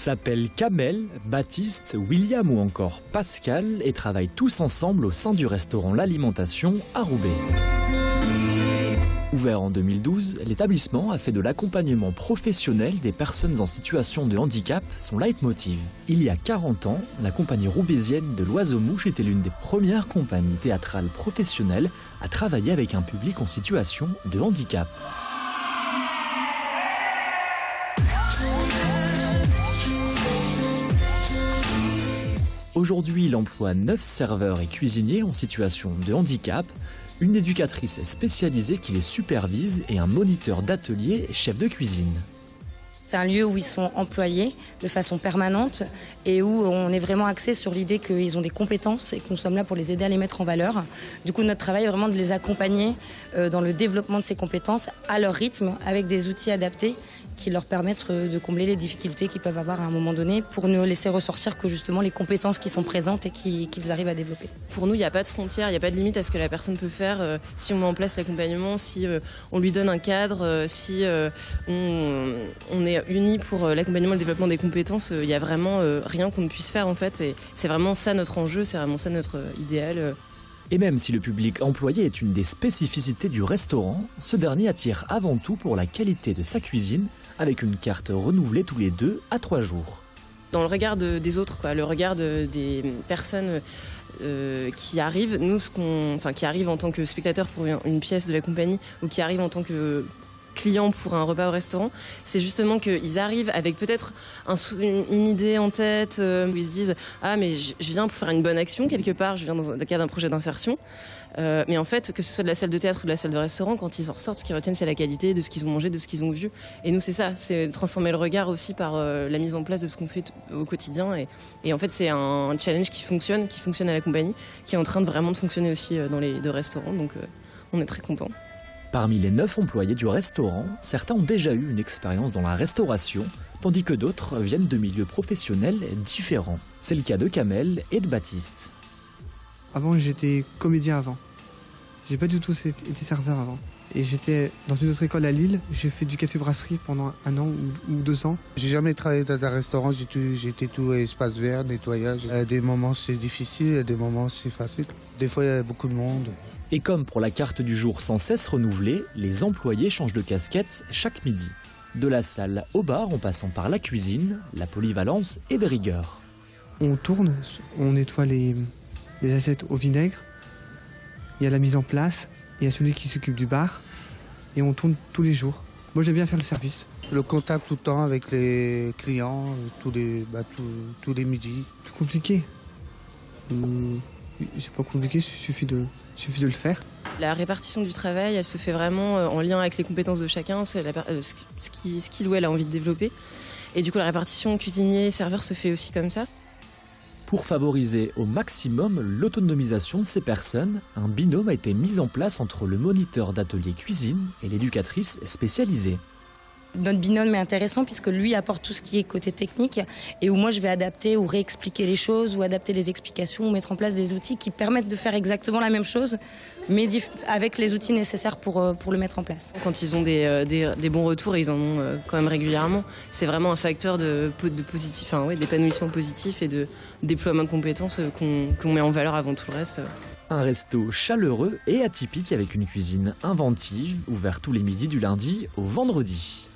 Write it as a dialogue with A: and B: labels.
A: s'appellent Kamel, Baptiste, William ou encore Pascal et travaillent tous ensemble au sein du restaurant L'Alimentation à Roubaix. Ouvert en 2012, l'établissement a fait de l'accompagnement professionnel des personnes en situation de handicap son leitmotiv. Il y a 40 ans, la compagnie roubaisienne de l'Oiseau-Mouche était l'une des premières compagnies théâtrales professionnelles à travailler avec un public en situation de handicap. Aujourd'hui, il emploie 9 serveurs et cuisiniers en situation de handicap, une éducatrice spécialisée qui les supervise et un moniteur d'atelier chef de cuisine.
B: C'est un lieu où ils sont employés de façon permanente et où on est vraiment axé sur l'idée qu'ils ont des compétences et que nous sommes là pour les aider à les mettre en valeur. Du coup, notre travail est vraiment de les accompagner dans le développement de ces compétences à leur rythme, avec des outils adaptés qui leur permettent de combler les difficultés qu'ils peuvent avoir à un moment donné pour ne laisser ressortir que justement les compétences qui sont présentes et qu'ils arrivent à développer.
C: Pour nous, il n'y a pas de frontières, il n'y a pas de limite à ce que la personne peut faire si on met en place l'accompagnement, si on lui donne un cadre, si on est unis pour l'accompagnement et le développement des compétences. Il n'y a vraiment rien qu'on ne puisse faire en fait. Et c'est vraiment ça notre enjeu, c'est vraiment ça notre idéal.
A: Et même si le public employé est une des spécificités du restaurant, ce dernier attire avant tout pour la qualité de sa cuisine, avec une carte renouvelée tous les 2 à 3 jours.
C: Dans le regard des autres, le regard des personnes qui arrivent, qui arrivent en tant que spectateurs pour une pièce de la compagnie ou qui arrivent en tant que clients pour un repas au restaurant, c'est justement qu'ils arrivent avec peut-être une idée en tête où ils se disent « Ah mais je viens pour faire une bonne action quelque part, je viens dans le cadre d'un projet d'insertion ». Mais en fait, que ce soit de la salle de théâtre ou de la salle de restaurant, quand ils en ressortent, ce qu'ils retiennent, c'est la qualité de ce qu'ils ont mangé, de ce qu'ils ont vu. Et nous, c'est ça, c'est transformer le regard aussi par la mise en place de ce qu'on fait au quotidien. Et en fait, c'est un challenge qui fonctionne à la compagnie, qui est en train de vraiment de fonctionner aussi dans les 2 restaurants. Donc, on est très contents.
A: Parmi les 9 employés du restaurant, certains ont déjà eu une expérience dans la restauration, tandis que d'autres viennent de milieux professionnels différents. C'est le cas de Kamel et de Baptiste.
D: Avant, j'étais comédien avant. J'ai pas du tout été serveur avant. Et j'étais dans une autre école à Lille. J'ai fait du café-brasserie pendant 1 an ou 2 ans.
E: J'ai jamais travaillé dans un restaurant. J'étais tout espace vert, nettoyage. Des moments c'est difficile, des moments c'est facile. Des fois il y a beaucoup de monde.
A: Et comme pour la carte du jour sans cesse renouvelée, les employés changent de casquette chaque midi. De la salle au bar en passant par la cuisine, la polyvalence et de rigueur.
D: On tourne, on nettoie les assiettes au vinaigre. Il y a la mise en place, il y a celui qui s'occupe du bar. Et on tourne tous les jours. Moi j'aime bien faire le service.
E: Le contact tout le temps avec les clients, tous les midis.
D: C'est compliqué. C'est pas compliqué, il suffit de le faire.
C: La répartition du travail, elle se fait vraiment en lien avec les compétences de chacun, c'est ce qu'il ou elle a envie de développer. Et du coup, la répartition cuisinier-serveur se fait aussi comme ça.
A: Pour favoriser au maximum l'autonomisation de ces personnes, un binôme a été mis en place entre le moniteur d'atelier cuisine et l'éducatrice spécialisée.
B: Notre binôme est intéressant puisque lui apporte tout ce qui est côté technique et où moi je vais adapter ou réexpliquer les choses ou adapter les explications ou mettre en place des outils qui permettent de faire exactement la même chose mais avec les outils nécessaires pour le mettre en place.
C: Quand ils ont des bons retours et ils en ont quand même régulièrement, c'est vraiment un facteur d'épanouissement positif et de déploiement de compétences qu'on met en valeur avant tout le reste.
A: Un resto chaleureux et atypique avec une cuisine inventive, ouvert tous les midis du lundi au vendredi.